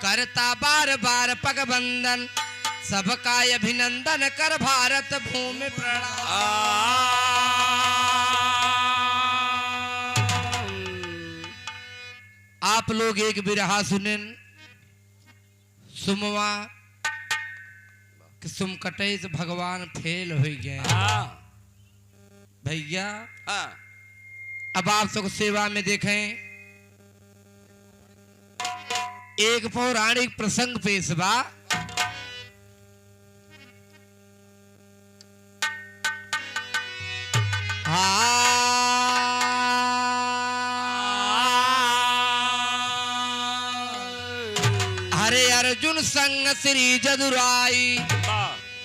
करता बार बार पगबंदन, सबका अभिनंदन कर भारत भूमि प्रणाम। आप लोग एक बिरहा सुनें, सुमवा कि सुम कटे से भगवान फेल हो गए भैया। अब आप सब सेवा में देखें, एक पौराणिक प्रसंग पेश बा। हरे अर्जुन संग श्री जदुराई,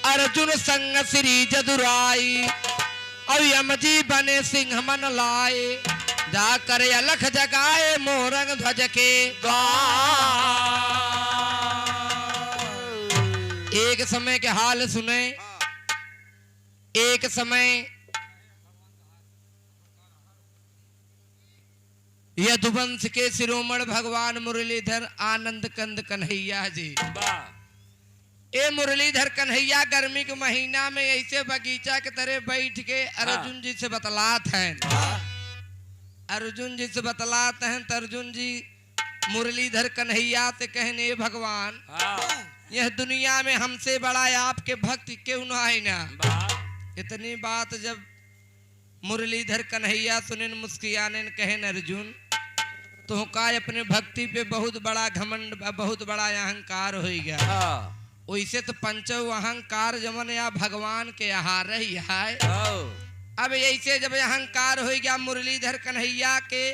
अर्जुन संग श्री जदुराई, और यम जी बने सिंह मन लाए, जा करे अलख जगाए मोरंग ध्वज के एक समय के हाल सुने। एक समय यदुवंश के शिरोमण भगवान मुरलीधर आनंद कंद कन्हैया जी, ए मुरलीधर कन्हैया गर्मी के महीना में ऐसे बगीचा के तरह बैठ के अर्जुन जी से बतलात हैं। अर्जुन जी से बतलाते हैं तो अर्जुन जी मुरलीधर कन्हैया से कहने, भगवान यह दुनिया में हमसे बड़ा आपके भक्त क्यों ना है ना। इतनी बात जब मुरलीधर कन्हैया सुने मुस्कियाने कहन, अर्जुन तो का अपने भक्ति पे बहुत बड़ा घमंड बहुत बड़ा अहंकार हो गया। वैसे तो पंचो अहंकार जमन या भगवान के आहार ही है। अब ऐसे जब अहंकार हो गया मुरलीधर कन्हैया के,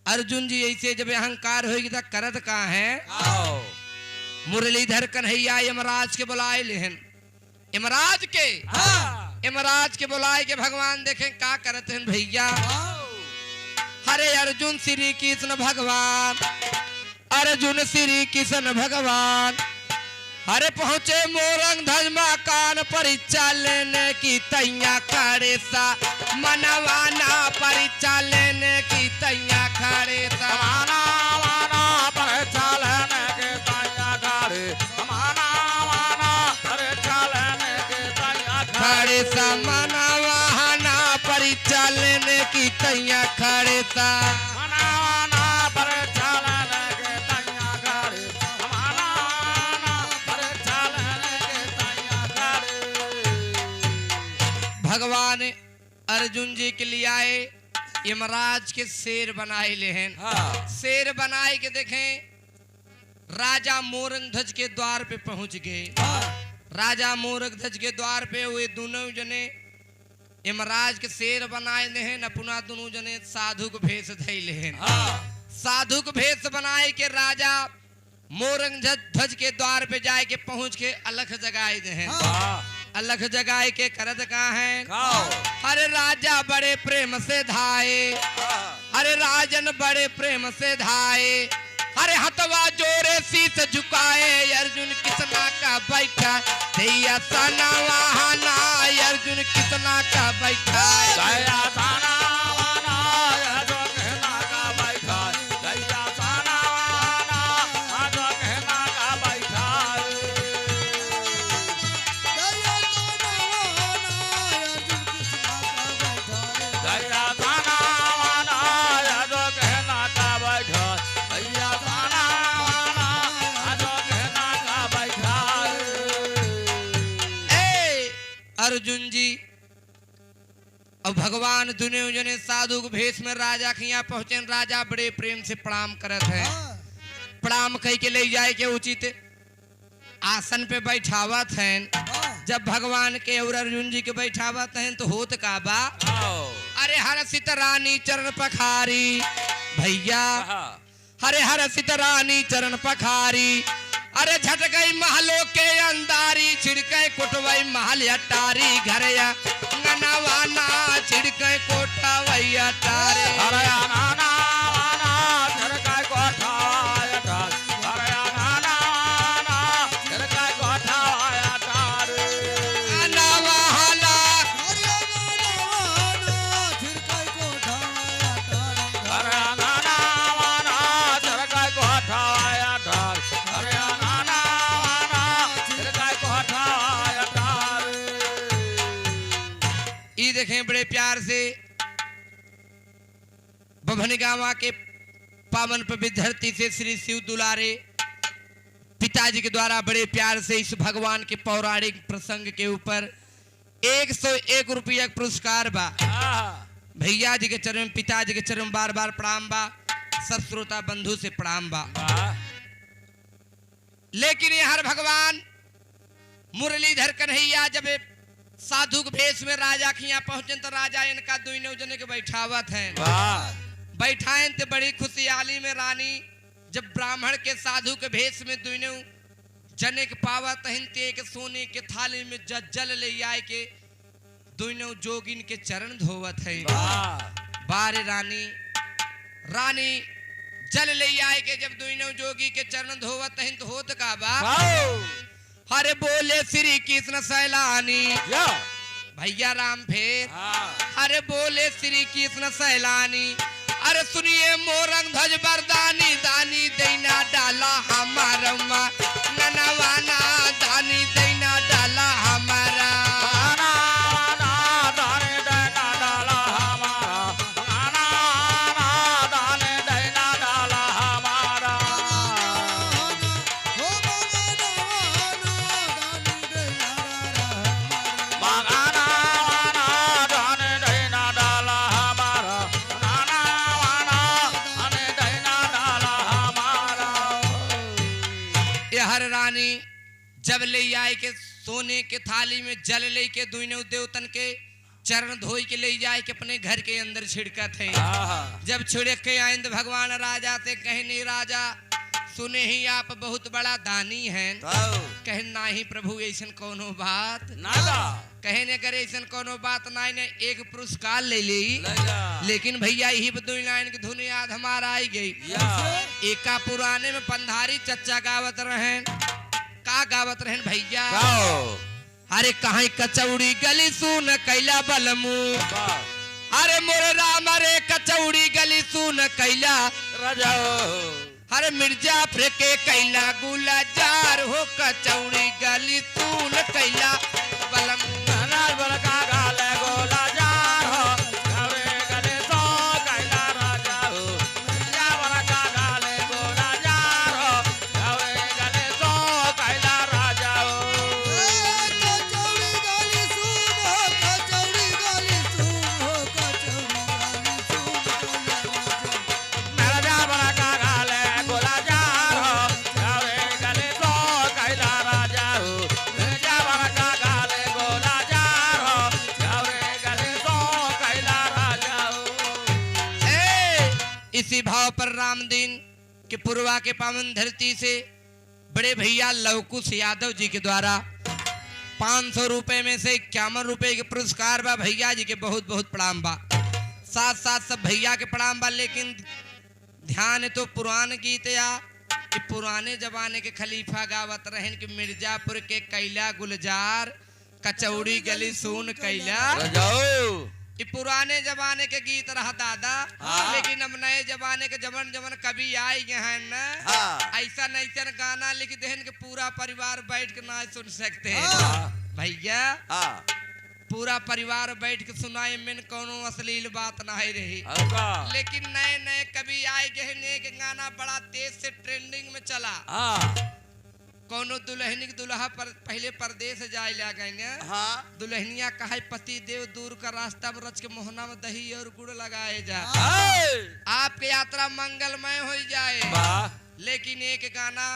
अर्जुन जी ऐसे जब अहंकार हो गया करत का है। मुरलीधर कन्हैया यमराज के बुलाए लेहन, यमराज के बुलाए के भगवान देखें का करते हैं भैया। हरे अर्जुन श्री कृष्ण भगवान, अर्जुन श्री कृष्ण भगवान, हरे पहुंचे मोरंग ध्वज मकान परीक्षा लेने की तैया खड़े सा, मनवाना परीक्षा लेने की तैया खड़े सा, परीक्षा लेने के तैया खड़े, परीक्षा लेने के तैया खड़े सा, मनवाना परीक्षा लेने की तैया खड़े सा, परीक्षा लेने के तैया खड़े, परीक्षा लेने के तैया खड़े। भगवान अर्जुन जी के लिए आए, यमराज के शेर बनाए लेहन। शेर बनाए के देखें राजा मोरंग ध्वज के द्वार पे पहुंच गए। राजा मोरंग ध्वज के द्वार पे हुए दोनों जने यमराज के शेर बनाए लेहन, अपना दोनों जने साधु को भेष धई लेहन। साधु को भेष बनाए के राजा मोरंग ध्वज के द्वार पे जाए के पहुंच के अलख जगाए देहन। अलख जगाए के करत का है, अरे राजा बड़े प्रेम से धाए, अरे राजन बड़े प्रेम से धाए, अरे हथवा जोरे शीश झुकाए, अर्जुन किसना का बैठा दैया सना वहाना, अर्जुन किसना का बैठा दैया सना वहाना, अर्जुन किसना का बैठा, दैया सना वहाना, अर्जुन किसना का बैठा, दैया सना वहाना, अर्जुन किसना का बैठा, दैया सना वहाना, अर्जुन किसना का बैठा। अर्जुन जी अब भगवान दुनिया जने साधु के भेष में राजा के यहाँ पहुंचे। राजा बड़े प्रेम से प्रणाम करत है। प्रणाम कह के ले जाए के उचित आसन पे बैठावत हैं। जब भगवान के और अर्जुन जी के बैठावत हैं तो होत का बा, अरे हर सित रानी चरण पखारी भैया, हरे हर सित रानी चरण पखारी, अरे झट गई महलों के अंदारी, छिड़के कुटवई महल अटारी, घर नवाना छिड़के कोठा वही अटारी, अरे नाना नाना छिड़के कोठा अटारी, अरे नाना नाना छिड़के कोठा अटारी, नवाना अरे नाना नाना छिड़के कोठा देखें बड़े प्यार से बभनी गांवा के पावन पवित्र धरती से श्री शिव दुलारे पिताजी के द्वारा बड़े प्यार से इस भगवान के पौराणिक प्रसंग के ऊपर 101 रुपया पुरस्कार बा। भैया जी के चरण, पिताजी के चरण बार बार प्रणाम बा, सब श्रोता बंधु से प्रणाम बा। लेकिन ये हर भगवान मुरलीधर कन्हैया जब साधु के भेष में राजा के यहाँ पहुंचे तो राजा इनका दुइनो जने के बैठावत हैं। बैठाएं तो बड़ी खुशहाली में रानी जब ब्राह्मण के साधु के भेष में दुइनो जने के पावत हनते के सोने के थाली में जल ले आए के दुइनो जोगिन के चरण धोवत है। बारे रानी रानी जल ले आए के जब दुइनो जोगी के चरण धोवत हैं तो होत का बा। हरे बोले श्री कृष्ण सैलानी भैया राम फेर। अरे बोले श्री कृष्ण सैलानी, अरे सुनिए मोरंग ध्वज बरदानी, दानी दैना डाला हमारा ननवाना, दानी दैना डाला हमारा। जब ले आए के सोने के थाली में जल ले के दुइनो देवतन के चरण धोई के ले जाए के अपने घर के अंदर छिड़कत है। जब छिड़क के आए तो भगवान राजा से कहे नहीं राजा सुने ही आप बहुत बड़ा दानी हैं। कहे नहीं प्रभु ऐसा कोनो बात ना, कहे न करे ऐसा कोनो बात ना, ने एक पुरस्कार ले ली। लेकिन भैया यही दुई लाइन की धुन याद हमारा आई गई। एका पुराने में पंधारी चच्चा गावत रहे, का गावत रहन भैया। अरे कहीं कचौड़ी गली सुन कैला बलमू, अरे मोरे राम अरे कचौड़ी गली सुन कैला राजा, अरे मिर्जापुर के कैला गुलाजार हो, कचौड़ी गली सुन कैला बलमू। बड़का गाले गोलाजार हो, अरे गले सो कैला राजा हो, बड़का गाले गोलाजार हो, अरे गले सो कैला राजा हो। कचौड़ी गली सुन हो, कचौड़ी गली सुन हो, कचौड़ी गली सुन राजा, बड़का गाले गोलाजार हो, अरे गले सो कैला राजा हो, बड़का गाले गोलाजार हो, अरे गले सो कैला राजा हो। इसी भाव पर रामदीन के पूर्वा के पावन धरती से बड़े भैया लवकुश यादव जी के द्वारा 500 रुपए में से 51 रुपए के पुरस्कार बा। भैया जी के बहुत बहुत प्रणाम बा, साथ साथ सब भैया के प्रणाम बा। लेकिन ध्यान तो पुरान गीत या कि पुराने जमाने के खलीफा गावत रहन कि मिर्जापुर के कैला गुलजार, कचौड़ी गली सुन कैला। ये पुराने जमाने के गीत रहा दादा। लेकिन अब नए जमाने के जमन जमन कभी आए हैं न, ऐसा ऐसा गाना लिख देन के पूरा परिवार बैठ के ना सुन सकते हैं भैया। पूरा परिवार बैठ के सुनाए में कोनो अश्लील बात ना ही रही। लेकिन नए नए कभी आए गए के गाना बड़ा तेज से ट्रेंडिंग में चला। कोनो दुल्हनी दुल्हा पर पहले परदेश जाए ला गए न, दुल्हनिया कहे पति देव दूर का रास्ता में रच के मोहना में दही और गुड़ लगाए जा, आपकी यात्रा मंगलमय हो जाए। लेकिन एक गाना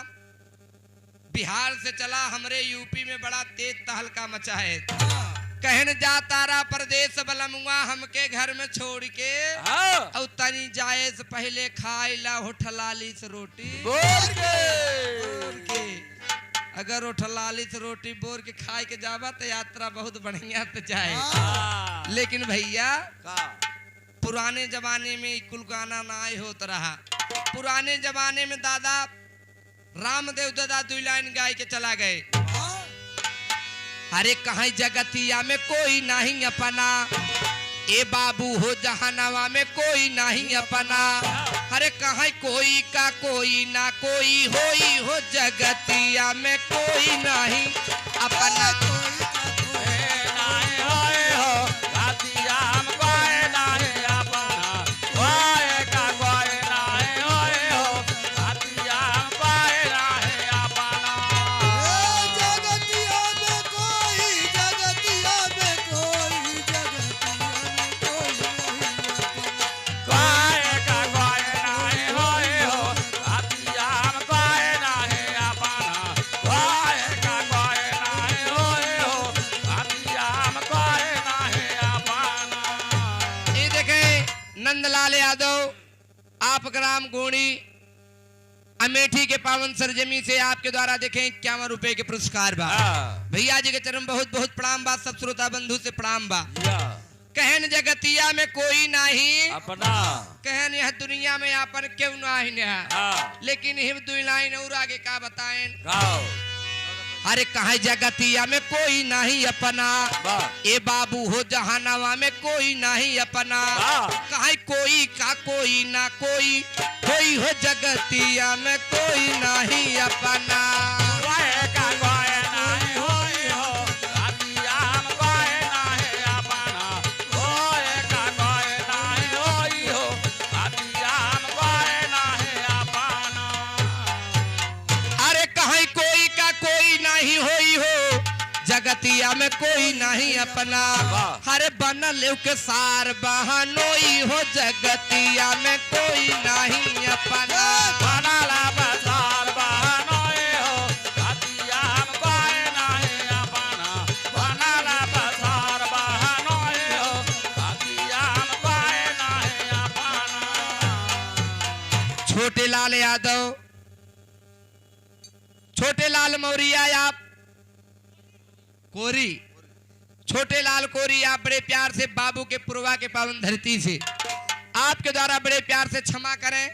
बिहार से चला, हमरे यूपी में बड़ा तेज तहलका मचाए। कहन जा तारा परदेश बलमुआ हमके घर में छोड़ के, और तनी जाए से पहले खाए ला होठलाली से रोटी बोर के। अगर होठलाली से रोटी बोर के खाए के जावा तो यात्रा बहुत बढ़िया तो जाए। लेकिन भैया पुराने जमाने में कुल गाना ना होता रहा। पुराने जमाने में दादा रामदेव दादा 2 लाइन गाय के चला गए। अरे कहीं जगतिया में कोई नहीं अपना, ए बाबू हो जहानवा में कोई नहीं अपना। अरे कहीं कोई का कोई ना कोई होई हो, जगतिया में कोई नहीं अपना। हाथिया हम कोई नाही अपना कोई का कोई नाही होए हो हाथिया हम कोई नाही अपना जगतिया में कोई जगतिया में कोई कोई का कोई नाही होए हो हाथिया हम कोई नाही अपना कोई का कोई नाही होए हो हाथिया हम कोई नाही अपना ये देखें नंदलाल यादव आप ग्राम गोणी अमेठी के पावन सरजमी से आपके द्वारा देखें 51 रुपए के पुरस्कार बा। भैया जी के चरण बहुत बहुत प्रणाम बा। सब श्रोता बंधु से प्रणाम बा। कहन जगतिया में कोई नहीं अपना कहन यह दुनिया में आपन क्यों नहीं है लेकिन हिम दुई लाइन और आगे का बताएं। गाओ अरे कहा जगतिया में कोई नहीं अपना ए बाबू हो जहानावा में कोई नहीं अपना कहा कोई का कोई ना कोई कोई हो जगतिया में कोई नहीं अपना कोई का कोई नाही होए हो हाथिया हम कोई नाही अपना कोई का कोई नाही होई हो हाथिया हम कोई नाही अपना अरे कहा कोई का कोई नहीं होई हो जगतिया में कोई नहीं अपना हरे बनल के सार बहनोई हो जगतिया में कोई नहीं अपना बनाला बाजार बहनोए हो हाथिया हम कोई नाही अपना बनाला बाजार बहनोए हो हाथिया हम कोई नाही अपना छोटे लाल यादव छोटे लाल मौर्य आप कोरी छोटे लाल कोरी आप बड़े प्यार से बाबू के पुरवा के पावन धरती से आपके द्वारा बड़े प्यार से क्षमा करें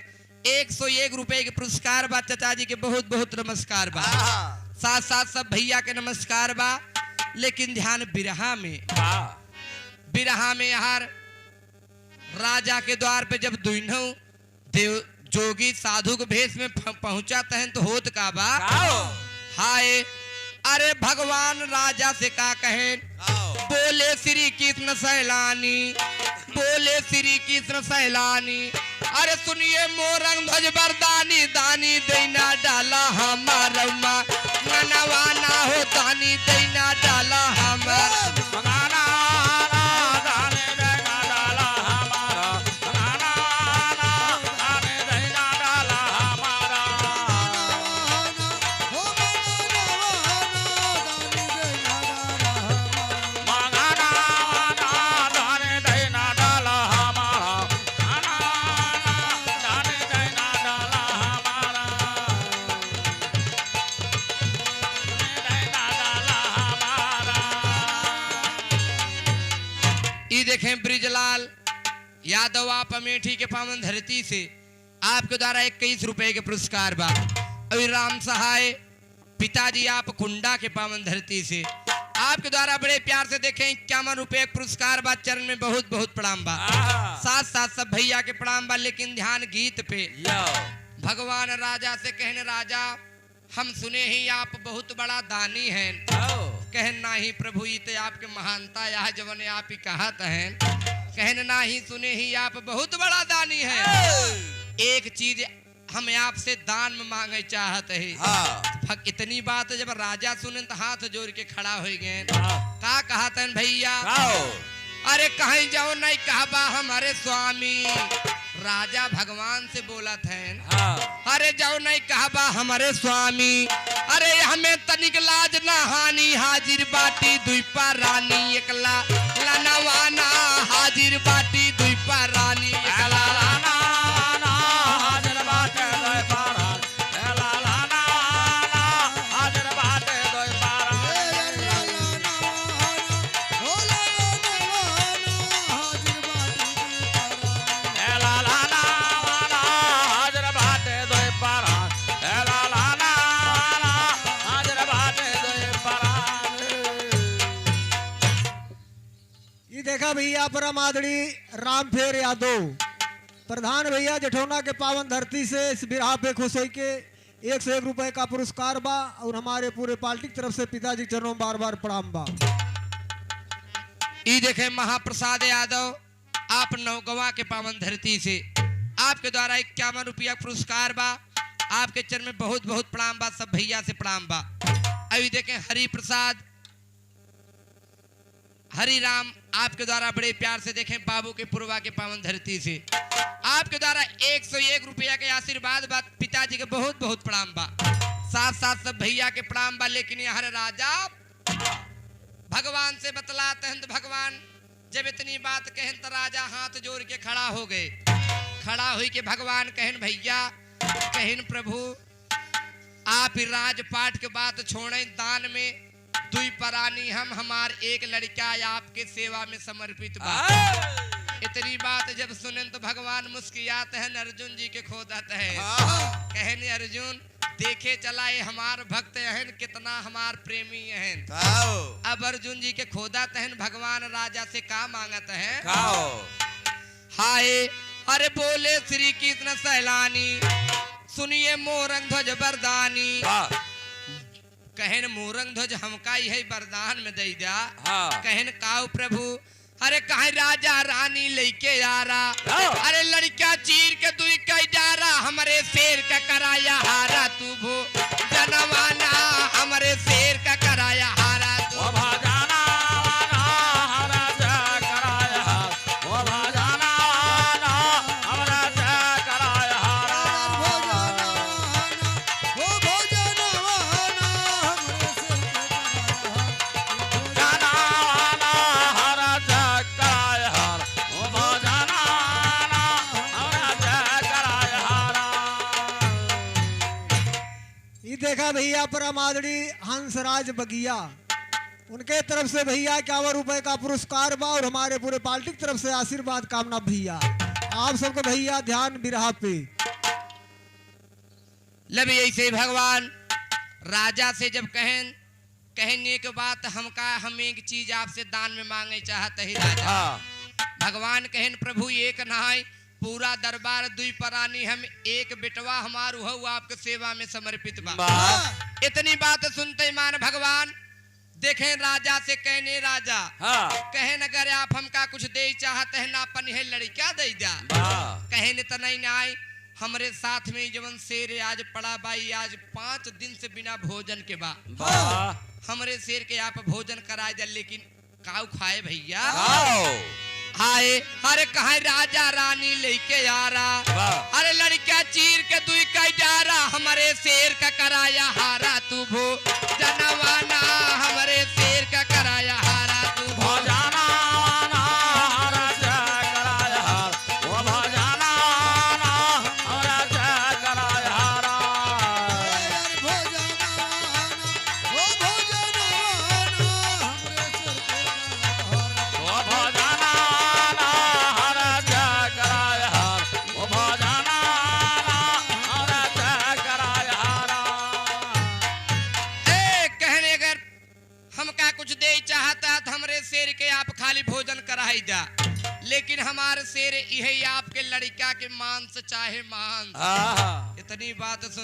101 रुपए के पुरस्कार बा। चाचा जी के बहुत बहुत नमस्कार बा। साथ साथ सब भैया के नमस्कार बा। लेकिन ध्यान बिरहा में यार राजा के द्वार पे जब दुइनों देव जोगी साधु के भेष में पहुंचा तहन तो होत का बा हाय अरे भगवान राजा से का कहें बोले श्री कृष्ण सैलानी बोले श्री कृष्ण सैलानी अरे सुनिए मोरंग ध्वज बरदानी दानी दैना डाला हमारा मनवाना हो दानी दैना डाला हमारा मंगाना दाने देना डाला हमारा मंगाना दाने देना डाला हमारा मंगाना दाने देना डाला हमारा मंगाना दाने देना डाला हमारा देना डाला हमारा ये देखें ब्रिजलाल यादव आप अमेठी के पावन धरती से आपके द्वारा 21 रुपए के पुरस्कार बा। अभी राम सहाय पिताजी आप कुंडा के पावन धरती से आपके द्वारा बड़े प्यार से देखें 51 रुपए के पुरस्कार बा। चरण में बहुत बहुत प्रणाम बा। साथ साथ सब भैया के प्रणाम बा। लेकिन ध्यान गीत पे भगवान राजा से कहने राजा हम सुने ही आप बहुत बड़ा दानी हैं कहन नाही प्रभु ये तो आपके महानता यह जवन आप ही कहत हैं कहन नाही सुने ही आप बहुत बड़ा दानी हैं एक चीज हम आपसे दान में मांगे चाहत है इतनी बात जब राजा सुने तो हाथ जोड़ के खड़ा हो गए का कहत हैं भैया अरे कहीं जाओ नहीं कहबा हमारे स्वामी राजा भगवान से बोला थे अरे जाओ नहीं कहबा हमारे स्वामी अरे हमें तनिक लाज ना हानि हाजिर बाटी दुईपा रानी एकला लनवाना हाजिर बाटी दुईपा रानी एकला हाजिर बाटे दोय पारा लाना हाजिर बाटे दोय पारा हाजिर बाटे दोय पारा लाना हाजिर बाटे दोय पारा ये देखा भैया परम आदरणीय रामफेर यादव प्रधान भैया जेठौना के पावन धरती से इस बिरहा पे खुश है के 101 रुपए का पुरस्कार बा और हमारे पूरे पार्टी की तरफ से पिताजी के चरणों में बार बार प्रणाम बा। ई देखे महाप्रसाद यादव, आप नौगवा के पावन धरती से आपके द्वारा 51 रुपया पुरस्कार बा। आपके चरण में बहुत बहुत प्रणाम बा, सब भैया से प्रणाम बा। अभी देखें हरि प्रसाद हरि राम आपके द्वारा बड़े प्यार से देखें बाबू के पुरवा के पावन धरती से आपके द्वारा 101 रुपया के आशीर्वाद बा। पिताजी के बहुत बहुत प्रणाम बा, साथ साथ सब भैया के प्रणाम बा। लेकिन यहाँ राजा भगवान से बतलाते हैं तो भगवान जब इतनी बात कहन तो राजा हाथ जोड़ के खड़ा हो गए। खड़ा हुई के भगवान कहन भैया कहन प्रभु आप ही राजपाट के बात छोड़े, दान में दुई परानी हम हमार एक लड़का आपके सेवा में समर्पित बा। इतनी बात जब सुने तो भगवान मुस्कियाते हैं, अर्जुन जी के खोदत है। कहने अर्जुन देखे चला ये हमार भक्त हैं, कितना हमार प्रेमी हैं। अब अर्जुन जी के खोदत हैं, भगवान राजा से का मांगत है। हाय अरे बोले श्री कृष्ण सैलानी सुनिए मोरंग ध्वज वरदानी। कहन मोरंग ध्वज हमका यही वरदान में दे जा। कहन काऊ प्रभु अरे कहे राजा रानी लेके आ रहा, अरे लड़का चीर के दुई कई डारा, हमारे शेर का कराया हारा तू भो जनवाना, हमारे शेर का कराया हारा तू देखा भैया परम आदरणीय हंसराज बगिया, उनके तरफ से भैया 51 रुपए का पुरस्कार बा और हमारे पूरे पार्टी की तरफ से आशीर्वाद कामना भैया। आप सबको भैया ध्यान बिरहा पे लबी ऐसे भगवान राजा से जब कहने के बाद हम एक चीज आपसे दान में मांगे चाहते ही राजा। भगवान कहन प्रभु एक नहाय पूरा दरबार दुई परानी हम एक बेटवा हमार हुआ आपके सेवा में समर्पित बा। इतनी बात सुनते मान भगवान देखें राजा से कहने राजा कहे अगर आप हमका कुछ दे चाहते हैं नापन है लड़का दे जा। कहने तो नहीं आए हमरे साथ में जवन शेर आज पड़ा बाई आज 5 दिन से बिना भोजन के बा। हमरे शेर के आप भोजन करा जा, लेकिन काऊ खाए भैया। हाय अरे कहे राजा रानी लेके आ रहा, अरे लड़का चीर के दुई का डारा, हमारे शेर का कराया हारा तू भो जनवाना, हमारे शेर का कराया हारा तू भो शेर के आप खाली भोजन कराई जा, लेकिन हमारे शेर यही आपके लड़का के मांस चाहे मांस। इतनी बात सुन